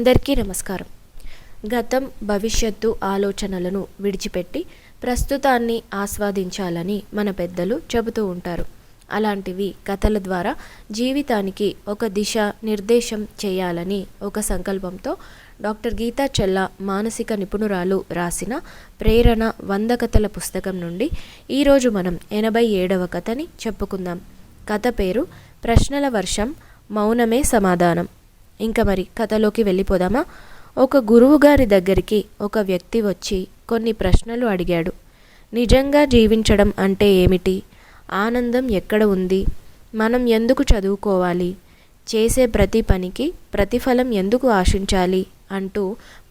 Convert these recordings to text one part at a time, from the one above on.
అందరికీ నమస్కారం. గతం భవిష్యత్తు ఆలోచనలను విడిచిపెట్టి ప్రస్తుతాన్ని ఆస్వాదించాలని మన పెద్దలు చెబుతూ ఉంటారు. అలాంటివి కథల ద్వారా జీవితానికి ఒక దిశ నిర్దేశం చేయాలని ఒక సంకల్పంతో డాక్టర్ గీతా చెల్లా మానసిక నిపుణురాలు రాసిన ప్రేరణ 100 కథల పుస్తకం నుండి ఈరోజు మనం 87వ కథని చెప్పుకుందాం. కథ పేరు ప్రశ్నల వర్షం, మౌనమే సమాధానం. ఇంకా మరి కథలోకి వెళ్ళిపోదామా? ఒక గురువుగారి దగ్గరికి ఒక వ్యక్తి వచ్చి కొన్ని ప్రశ్నలు అడిగాడు. నిజంగా జీవించడం అంటే ఏమిటి? ఆనందం ఎక్కడ ఉంది? మనం ఎందుకు చదువుకోవాలి? చేసే ప్రతి పనికి ప్రతిఫలం ఎందుకు ఆశించాలి? అంటూ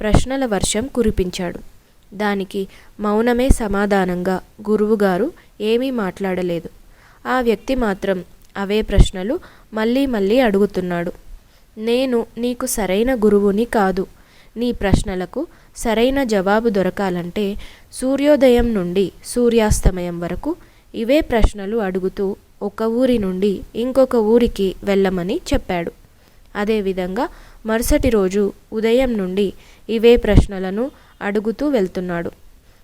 ప్రశ్నల వర్షం కురిపించాడు. దానికి మౌనమే సమాధానంగా గురువుగారు ఏమీ మాట్లాడలేదు. ఆ వ్యక్తి మాత్రం అవే ప్రశ్నలు మళ్ళీ మళ్ళీ అడుగుతున్నాడు. నేను నీకు సరైన గురువుని కాదు. నీ ప్రశ్నలకు సరైన జవాబు దొరకాలంటే సూర్యోదయం నుండి సూర్యాస్తమయం వరకు ఇవే ప్రశ్నలు అడుగుతూ ఒక ఊరి నుండి ఇంకొక ఊరికి వెళ్ళమని చెప్పాడు. అదేవిధంగా మరుసటి రోజు ఉదయం నుండి ఇవే ప్రశ్నలను అడుగుతూ వెళ్తున్నాడు.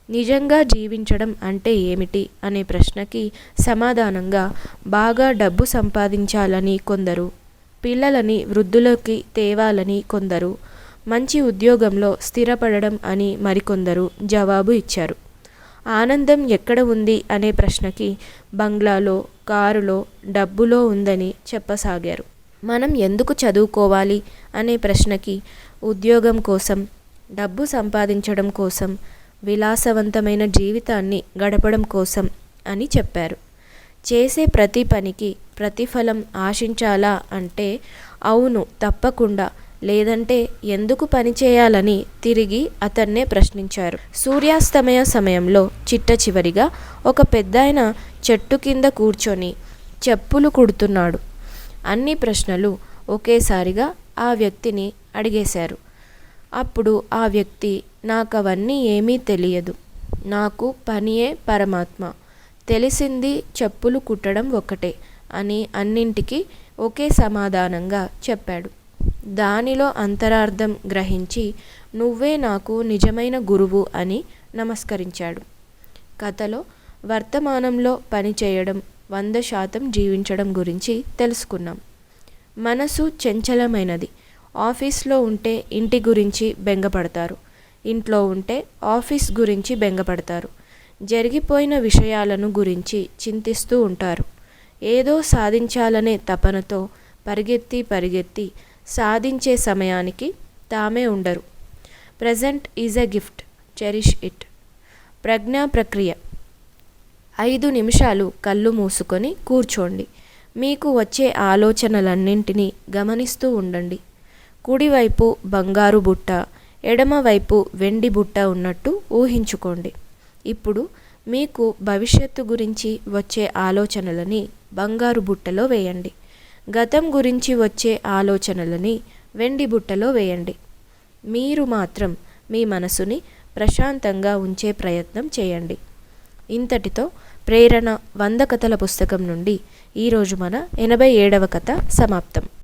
నిజంగా జీవించడం అంటే ఏమిటి అనే ప్రశ్నకి సమాధానంగా బాగా డబ్బు సంపాదించాలని కొందరు, పిల్లలని వృద్ధులకి తేవాలని కొందరు, మంచి ఉద్యోగంలో స్థిరపడడం అని మరికొందరు జవాబు ఇచ్చారు. ఆనందం ఎక్కడ ఉంది అనే ప్రశ్నకి బంగ్లాలో, కారులో, డబ్బులో ఉందని చెప్పసాగారు. మనం ఎందుకు చదువుకోవాలి అనే ప్రశ్నకి ఉద్యోగం కోసం, డబ్బు సంపాదించడం కోసం, విలాసవంతమైన జీవితాన్ని గడపడం కోసం అని చెప్పారు. చేసే ప్రతి పనికి ప్రతిఫలం ఆశించాలా అంటే అవును, తప్పకుండా, లేదంటే ఎందుకు పని చేయాలని తిరిగి అతన్నే ప్రశ్నించారు. సూర్యాస్తమయ సమయంలో చిట్ట చివరిగా ఒక పెద్దాయన చెట్టు కింద కూర్చొని చెప్పులు కుడుతున్నాడు. అన్ని ప్రశ్నలు ఒకేసారిగా ఆ వ్యక్తిని అడిగేశారు. అప్పుడు ఆ వ్యక్తి, నాకవన్నీ ఏమీ తెలియదు, నాకు పనియే పరమాత్మ, తెలిసింది చెప్పులు కుట్టడం ఒక్కటే అని అన్నింటికీ ఒకే సమాధానంగా చెప్పాడు. దానిలో అంతరార్థం గ్రహించి నువ్వే నాకు నిజమైన గురువు అని నమస్కరించాడు. కథలో వర్తమానంలో పనిచేయడం, 100% జీవించడం గురించి తెలుసుకున్నాం. మనసు చంచలమైనది. ఆఫీస్లో ఉంటే ఇంటి గురించి బెంగపడతారు, ఇంట్లో ఉంటే ఆఫీస్ గురించి బెంగపడతారు, జరిగిపోయిన విషయాలను గురించి చింతిస్తూ ఉంటారు. ఏదో సాధించాలనే తపనతో పరిగెత్తి సాధించే సమయానికి తామే ఉండరు. Present is a gift, cherish it. ప్రజ్ఞా ప్రక్రియ. 5 నిమిషాలు కళ్ళు మూసుకొని కూర్చోండి. మీకు వచ్చే ఆలోచనలన్నింటినీ గమనిస్తూ ఉండండి. కుడివైపు బంగారు బుట్ట, ఎడమవైపు వెండి బుట్ట ఉన్నట్టు ఊహించుకోండి. ఇప్పుడు మీకు భవిష్యత్తు గురించి వచ్చే ఆలోచనలని బంగారు బుట్టలో వేయండి. గతం గురించి వచ్చే ఆలోచనలని వెండి బుట్టలో వేయండి. మీరు మాత్రం మీ మనసుని ప్రశాంతంగా ఉంచే ప్రయత్నం చేయండి. ఇంతటితో ప్రేరణ 100 కథల పుస్తకం నుండి ఈరోజు మన 87వ కథ సమాప్తం.